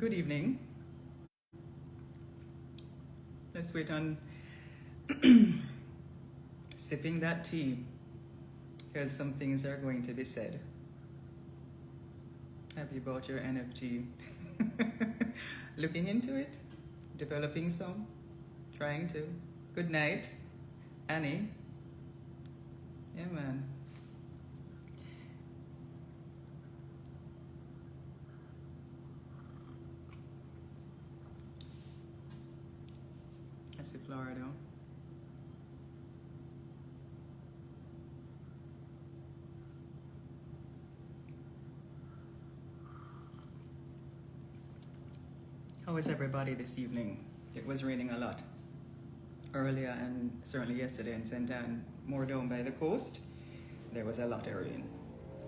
Good evening. Let's wait on sipping that tea because some things are going to be said. Have you bought your NFT? Looking into it? Developing some? Trying to? Good night, Annie. Yeah, man. I see Florida. How is everybody this evening? It was raining a lot earlier and certainly yesterday in St. Anne, more down by the coast. There was a lot of rain.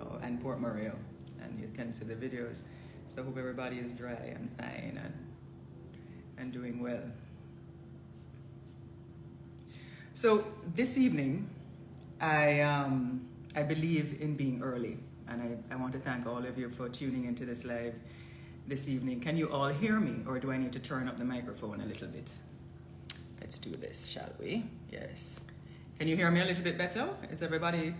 Oh, and Port Mario, and you can see the videos. So I hope everybody is dry and fine and doing well. So this evening, I believe in being early, and I want to thank all of you for tuning into this live this evening. Can you all hear me, or do I need to turn up the microphone a little bit? Let's do this, shall we? Yes. Can you hear me a little bit better? Is everybody,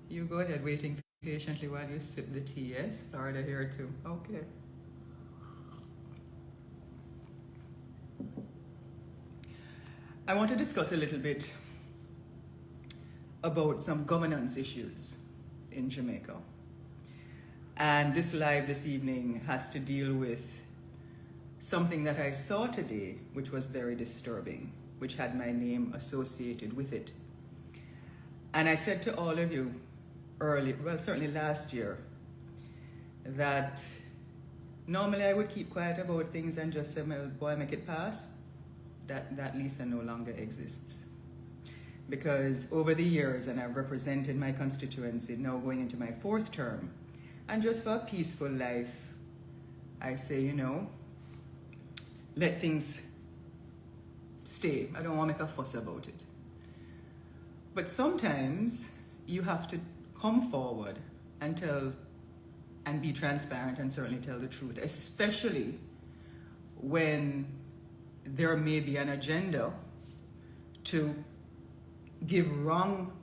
you go ahead waiting patiently while you sip the tea, yes? Florida here too, okay. I want to discuss a little bit about some governance issues in Jamaica. And this live this evening has to deal with something that I saw today, which was very disturbing, which had my name associated with it. And I said to all of you certainly last year, that normally I would keep quiet about things and just say, well, boy, make it pass. That Lisa no longer exists. Because over the years, and I've represented my constituency, now going into my 4th term, and just for a peaceful life, I say, let things stay. I don't want to make a fuss about it. But sometimes you have to come forward and tell and be transparent and certainly tell the truth, especially when there may be an agenda to give wrong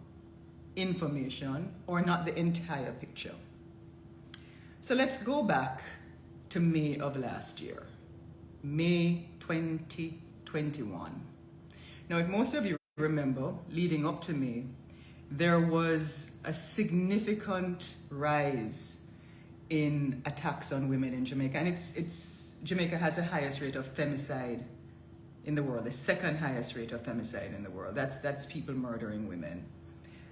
information or not the entire picture. So let's go back to May of last year, May 2021. Now, if most of you remember, leading up to May, there was a significant rise in attacks on women in Jamaica. And Jamaica has the highest rate of femicide in the world, the 2nd highest rate of femicide in the world. That's people murdering women.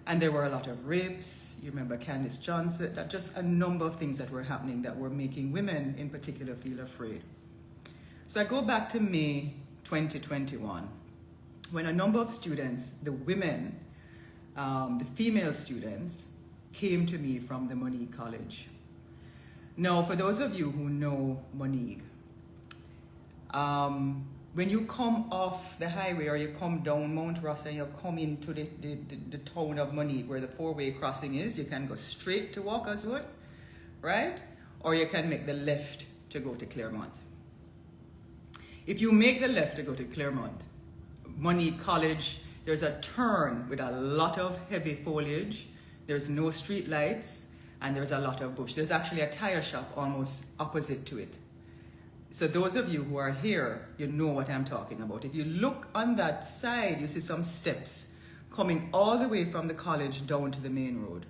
And there were a lot of rapes. You remember Candace Johnson, just a number of things that were happening that were making women in particular feel afraid. So I go back to May 2021, when a number of students, the women, the female students, came to me from the Monique College. Now, for those of you who know Monique, when you come off the highway or you come down Mount Ross and you come into the town of Monique where the 4-way crossing is, you can go straight to Walkerswood, right? Or you can make the left to go to Claremont. If you make the left to go to Claremont, Monique College, there's a turn with a lot of heavy foliage, there's no street lights, and there's a lot of bush. There's actually a tire shop almost opposite to it. So those of you who are here, you know what I'm talking about. If you look on that side, you see some steps coming all the way from the college down to the main road.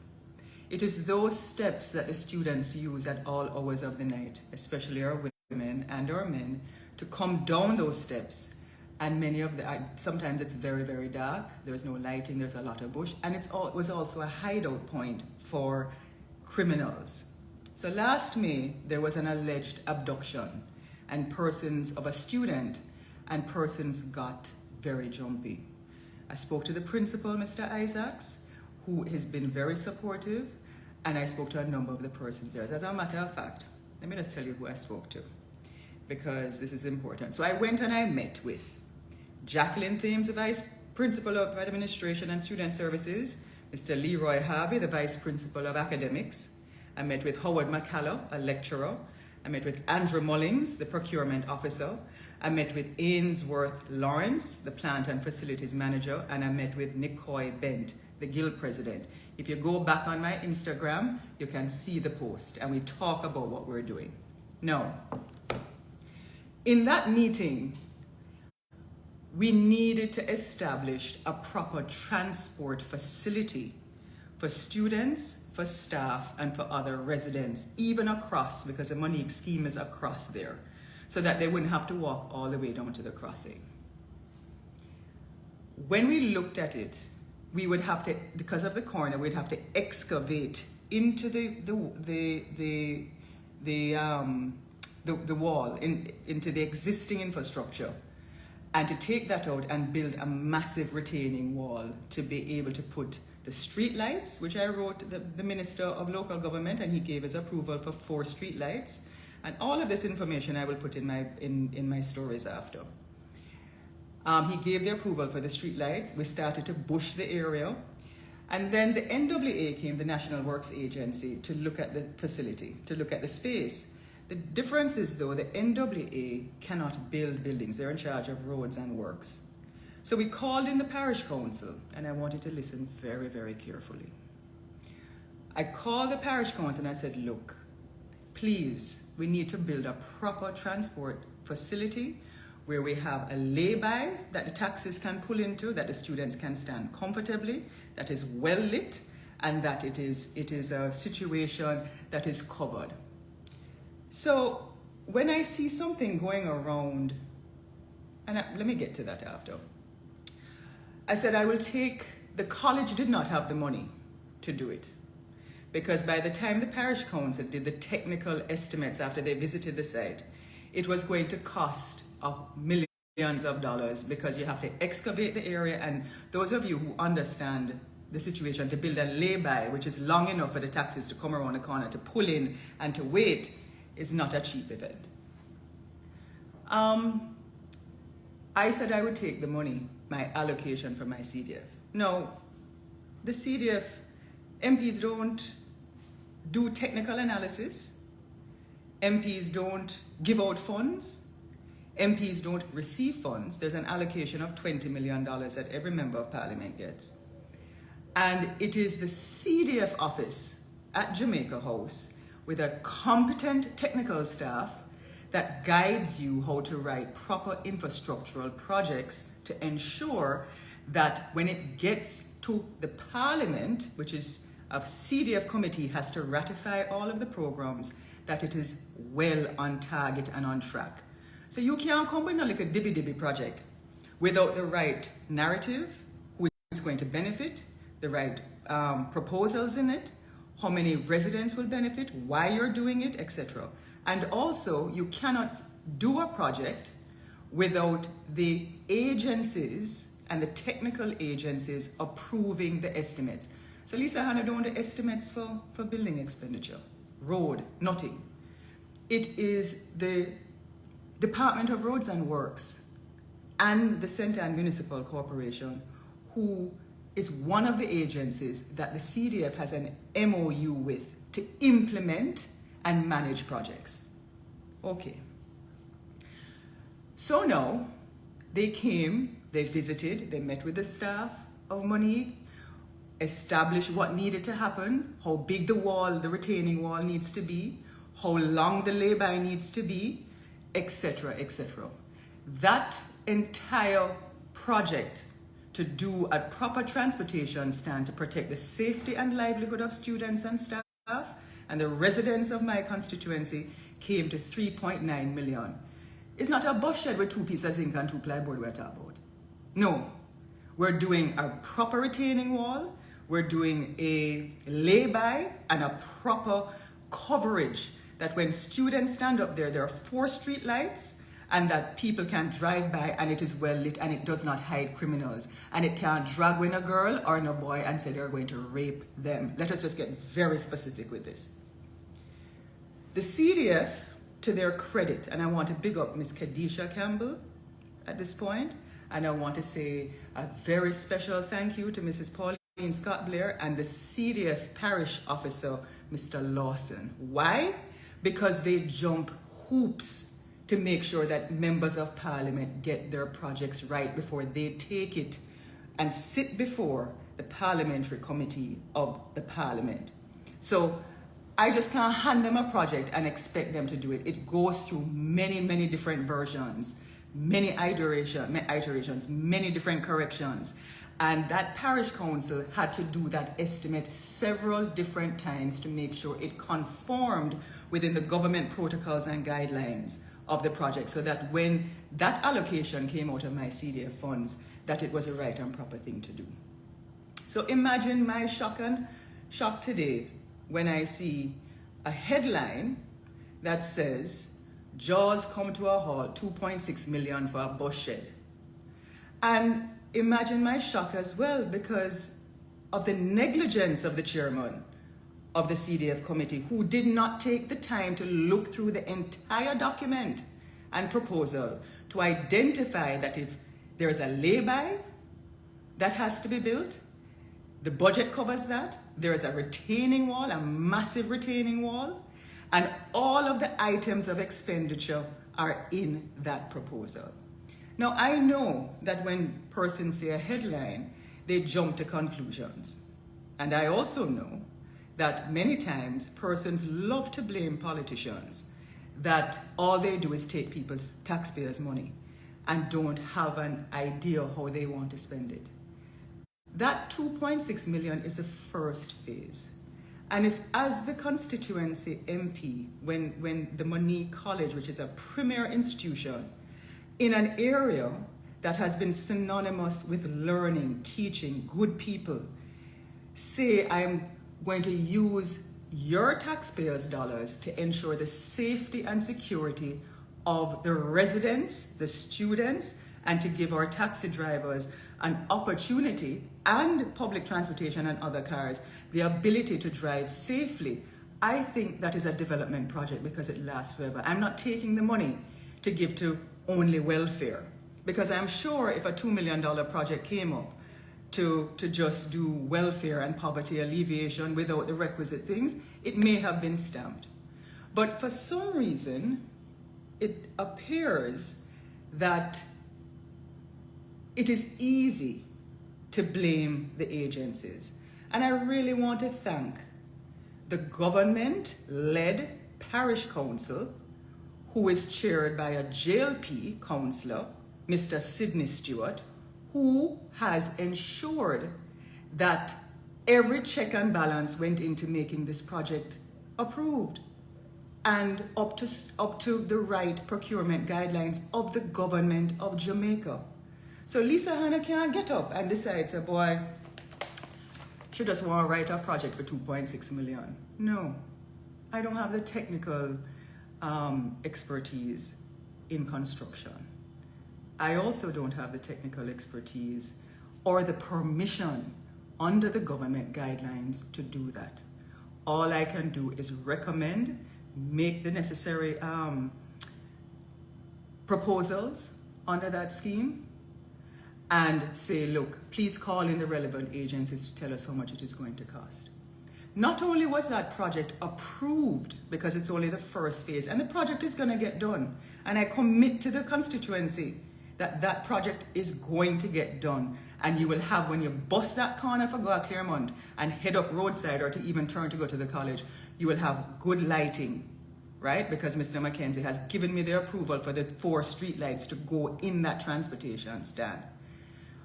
It is those steps that the students use at all hours of the night, especially our women and our men, to come down those steps. And many of sometimes it's very, very dark. There's no lighting, there's a lot of bush. And it was also a hideout point for criminals. So last May, there was an alleged abduction and persons of a student, and persons got very jumpy. I spoke to the principal, Mr. Isaacs, who has been very supportive, and I spoke to a number of the persons there. As a matter of fact, let me just tell you who I spoke to, because this is important. So I went and I met with Jacqueline Thames, the Vice Principal of Administration and Student Services, Mr. Leroy Harvey, the Vice Principal of Academics. I met with Howard McCallum, a lecturer, I met with Andrew Mullings, the procurement officer. I met with Ainsworth Lawrence, the plant and facilities manager, and I met with Nicole Bent, the guild president. If you go back on my Instagram, you can see the post, and we talk about what we're doing. Now, in that meeting, we needed to establish a proper transport facility for students, for staff, and for other residents, even across, because the Monique scheme is across there, so that they wouldn't have to walk all the way down to the crossing. When we looked at it, we would have to, because of the corner, we'd have to excavate into the wall, into the existing infrastructure, and to take that out and build a massive retaining wall to be able to put the street lights, which I wrote the Minister of Local Government, and he gave his approval for 4 street lights. And all of this information I will put in my stories after. He gave the approval for the street lights. We started to bush the area. And then the NWA came, the National Works Agency, to look at the facility, to look at the space. The difference is, though, the NWA cannot build buildings. They're in charge of roads and works. So we called in the parish council, and I wanted to listen very, very carefully. I called the parish council and I said, look, please, we need to build a proper transport facility where we have a lay-by that the taxis can pull into, that the students can stand comfortably, that is well lit, and that it is a situation that is covered. So when I see something going around, and let me get to that after. I said the college did not have the money to do it, because by the time the parish council did the technical estimates after they visited the site, it was going to cost millions of dollars, because you have to excavate the area, and those of you who understand the situation, to build a lay-by, which is long enough for the taxis to come around the corner, to pull in and to wait, is not a cheap event. I said I would take the money, my allocation from my CDF. No, the CDF MPs don't do technical analysis. MPs don't give out funds. MPs don't receive funds. There's an allocation of $20 million that every member of parliament gets. And it is the CDF office at Jamaica House with a competent technical staff that guides you how to write proper infrastructural projects to ensure that when it gets to the parliament, which is a CDF committee, has to ratify all of the programs, that it is well on target and on track. So you can't come with like a dibby project without the right narrative, who it's going to benefit, the right proposals in it, how many residents will benefit, why you're doing it, etc. And also, you cannot do a project without the agencies and the technical agencies approving the estimates. So Lisa Hanna don't do estimates for building expenditure, road, nothing. It is the Department of Roads and Works and the St. Anne Municipal Corporation who is one of the agencies that the CDF has an MOU with to implement and manage projects. Okay. So now, they came, they visited, they met with the staff of Monique, established what needed to happen, how big the wall, the retaining wall needs to be, how long the lay-by needs to be, etc., etc. That entire project to do a proper transportation stand to protect the safety and livelihood of students and staff and the residents of my constituency came to 3.9 million. It's not a bus shed with 2 pieces of zinc and 2 plyboard we're talking about. No, we're doing a proper retaining wall, we're doing a lay-by and a proper coverage that when students stand up there are 4 street lights, and that people can drive by and it is well lit and it does not hide criminals. And it can't drag in a girl or in a boy and say they're going to rape them. Let us just get very specific with this. The CDF, to their credit, and I want to big up Ms. Kadisha Campbell at this point, and I want to say a very special thank you to Mrs. Pauline Scott Blair and the CDF parish officer, Mr. Lawson. Why? because they jump hoops to make sure that members of parliament get their projects right before they take it and sit before the parliamentary committee of the parliament. So I just can't hand them a project and expect them to do it. It goes through many, many different versions, many iterations, many different corrections. And that parish council had to do that estimate several different times to make sure it conformed within the government protocols and guidelines of the project, so that when that allocation came out of my CDF funds, that it was a right and proper thing to do. So imagine my shock today when I see a headline that says, Jaws come to a halt, 2.6 million for a bus shed. And imagine my shock as well because of the negligence of the chairman of the CDF committee, who did not take the time to look through the entire document and proposal to identify that if there is a lay-by that has to be built, the budget covers that. There is a retaining wall, a massive retaining wall, and all of the items of expenditure are in that proposal. Now, I know that when persons say a headline, they jump to conclusions. And I also know that many times persons love to blame politicians, that all they do is take people's taxpayers' money and don't have an idea how they want to spend it. That 2.6 million is the first phase. And if, as the constituency MP, when the Monique College, which is a premier institution, in an area that has been synonymous with learning, teaching, good people, say I'm going to use your taxpayers' dollars to ensure the safety and security of the residents, the students, and to give our taxi drivers an opportunity, and public transportation and other cars, the ability to drive safely. I think that is a development project because it lasts forever. I'm not taking the money to give to only welfare, because I'm sure if a $2 million project came up to just do welfare and poverty alleviation without the requisite things, it may have been stamped. But for some reason, it appears that it is easy to blame the agencies. And I really want to thank the government-led parish council, who is chaired by a JLP councillor, Mr. Sidney Stewart, who has ensured that every check and balance went into making this project approved and up to the right procurement guidelines of the government of Jamaica. So Lisa Hanna can't get up and decide, say, boy, she just want to write a project for 2.6 million. No, I don't have the technical expertise in construction. I also don't have the technical expertise or the permission under the government guidelines to do that. All I can do is recommend, make the necessary proposals under that scheme, and say, look, please call in the relevant agencies to tell us how much it is going to cost. Not only was that project approved, because it's only the first phase, and the project is going to get done, and I commit to the constituency that that project is going to get done, and you will have, when you bust that corner for go to Claremont and head up roadside or to even turn to go to the college, you will have good lighting, right? Because Mr. Mackenzie has given me the approval for the 4 street lights to go in that transportation stand.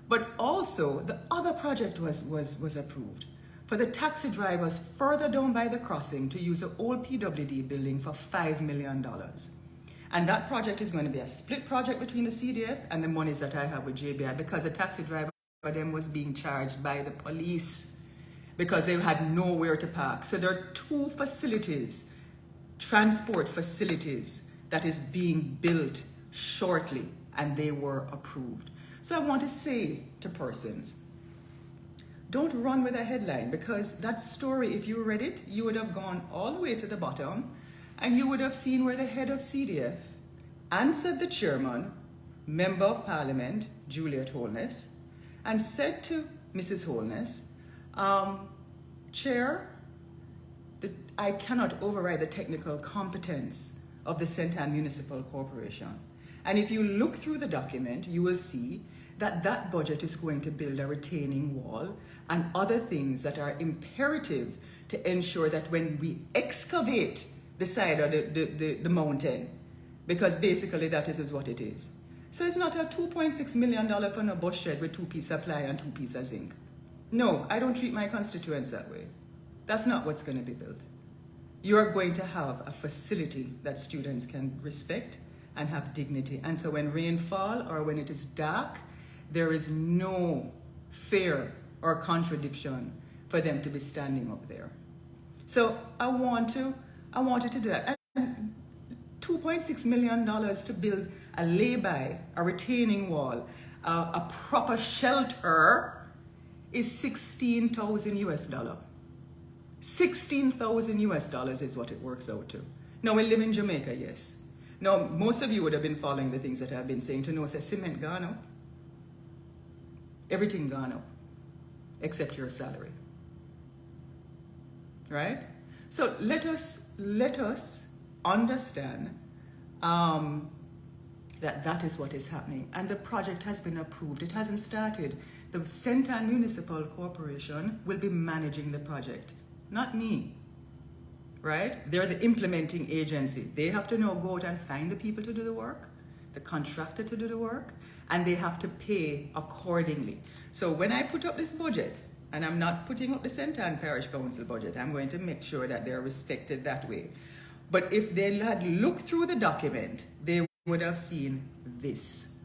But also, the other project was approved for the taxi drivers further down by the crossing to use an old PWD building for $5 million. And that project is going to be a split project between the CDF and the monies that I have with JBI, because a taxi driver them was being charged by the police because they had nowhere to park. So there are 2 facilities, transport facilities, that is being built shortly, and they were approved. So I want to say to persons, don't run with a headline, because that story, if you read it, you would have gone all the way to the bottom and you would have seen where the head of CDF answered the chairman, Member of Parliament, Juliet Holness, and said to Mrs. Holness, Chair, I cannot override the technical competence of the St. Anne Municipal Corporation. And if you look through the document, you will see that that budget is going to build a retaining wall and other things that are imperative to ensure that when we excavate the side of the mountain, because basically that is what it is. So it's not a $2.6 million for a bus shed with 2 pieces of ply and 2 pieces of zinc. No, I don't treat my constituents that way. That's not what's going to be built. You're going to have a facility that students can respect and have dignity. And so when rain fall or when it is dark, there is no fear or contradiction for them to be standing up there. So I wanted to do that. And $2.6 million to build a lay-by, a retaining wall, a proper shelter is $16,000 US. $16,000 US is what it works out to. Now we live in Jamaica, yes. Now most of you would have been following the things that I've been saying to know, say cement gone up. Everything gone up, except your salary. Right? So let us understand that is what is happening. And the project has been approved. It hasn't started. The St. Anne Municipal Corporation will be managing the project, not me. Right? They're the implementing agency. They have to now go out and find the people to do the work, the contractor to do the work, and they have to pay accordingly. So when I put up this budget, and I'm not putting up the St. Anne Parish Council budget, I'm going to make sure that they're respected that way. But if they had looked through the document, they would have seen this,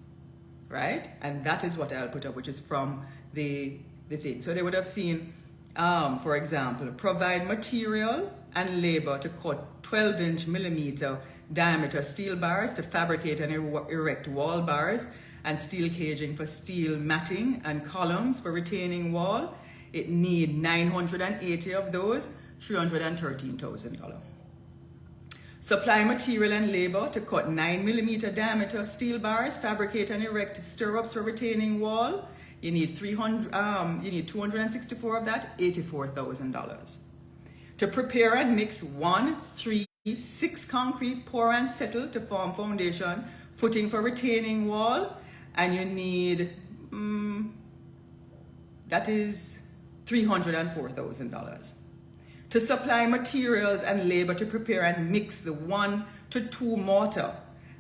right? And that is what I'll put up, which is from the thing. So they would have seen, for example, provide material and labor to cut 12-inch millimeter diameter steel bars to fabricate and erect wall bars and steel caging for steel matting and columns for retaining wall. It need 980 of those, $313,000. Supply material and labor to cut 9mm diameter steel bars, fabricate and erect stirrups for retaining wall. You need 264 of that, $84,000. To prepare and mix 1, 3, 6 concrete, pour and settle to form foundation, footing for retaining wall, and you need, that is $304,000. To supply materials and labor to prepare and mix the 1 to 2 mortar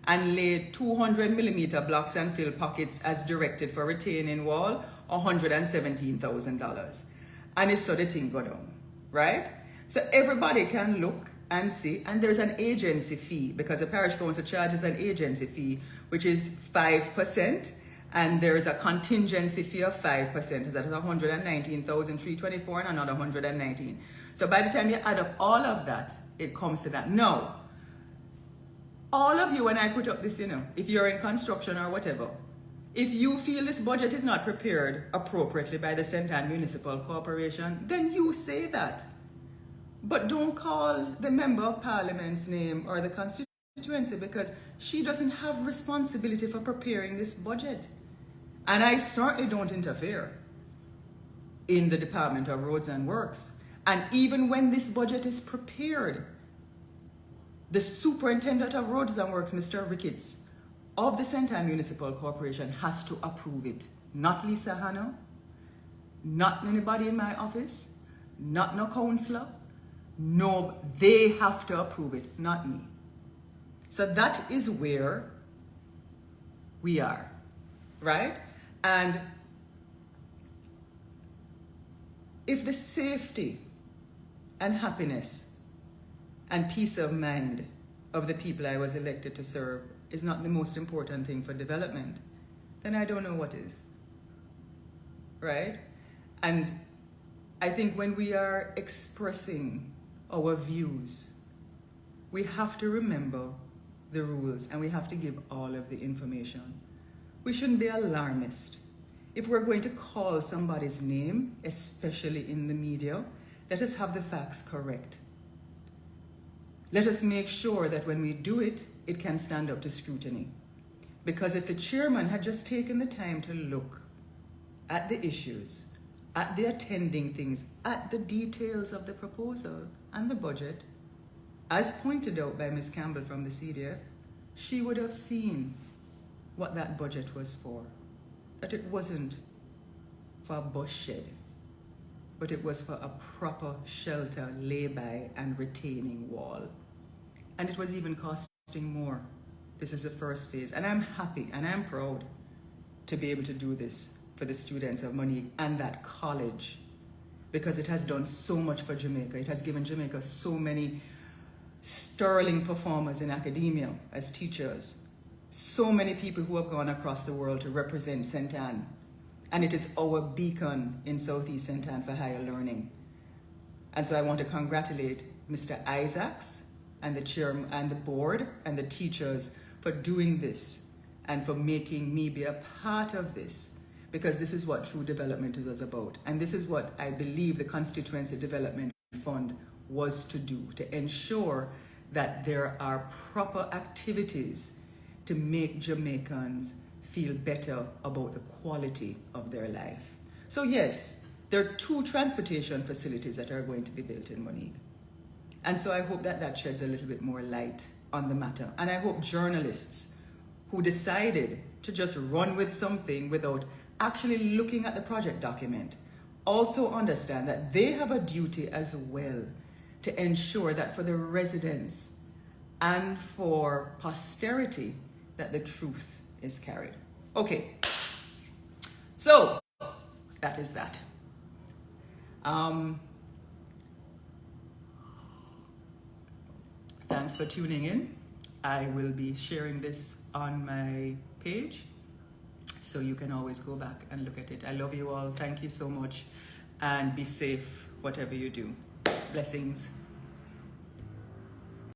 and lay 200mm blocks and fill pockets as directed for retaining wall, $117,000. And it's so the thing go down, right? So everybody can look and see, and there's an agency fee because the parish council charges an agency fee, which is 5%, and there is a contingency fee of 5%. So that is $119,324 and another $119. So by the time you add up all of that, it comes to that. Now, all of you, when I put up this, if you're in construction or whatever, if you feel this budget is not prepared appropriately by the St. Anne Municipal Corporation, then you say that. But don't call the member of parliament's name or the constituency because she doesn't have responsibility for preparing this budget. And I certainly don't interfere in the Department of Roads and Works. And even when this budget is prepared, the Superintendent of Roads and Works, Mr. Ricketts, of the St. Anne Municipal Corporation has to approve it. Not Lisa Hanna, not anybody in my office, not no counselor. No, they have to approve it, not me. So that is where we are, right? And if the safety and happiness and peace of mind of the people I was elected to serve is not the most important thing for development, then I don't know what is, right? And I think when we are expressing our views, we have to remember the rules and we have to give all of the information. We shouldn't be alarmist. If we're going to call somebody's name, especially in the media, let us have the facts correct. Let us make sure that when we do it, it can stand up to scrutiny. Because if the chairman had just taken the time to look at the issues at the attending things, at the details of the proposal and the budget, as pointed out by Ms. Campbell from the CDF, she would have seen what that budget was for. That it wasn't for a bus shed, but it was for a proper shelter, lay-by, and retaining wall. And it was even costing more. This is the first phase. And I'm happy and I'm proud to be able to do this for the students of Monique and that college, because it has done so much for Jamaica. It has given Jamaica so many sterling performers in academia as teachers, so many people who have gone across the world to represent St. Anne. And it is our beacon in Southeast St. Anne for higher learning. And so I want to congratulate Mr. Isaacs and the chair and the board and the teachers for doing this and for making me be a part of this, because this is what true development was about. And this is what I believe the Constituency Development Fund was to do, to ensure that there are proper activities to make Jamaicans feel better about the quality of their life. So yes, there are 2 transportation facilities that are going to be built in Monique. And so I hope that that sheds a little bit more light on the matter. And I hope journalists who decided to just run with something without actually looking at the project document also understand that they have a duty as well to ensure that for the residents and for posterity that the truth is carried. Okay, so that is that. Thanks for tuning in. I will be sharing this on my page, so you can always go back and look at it. I love you all. Thank you so much, and be safe whatever you do. Blessings.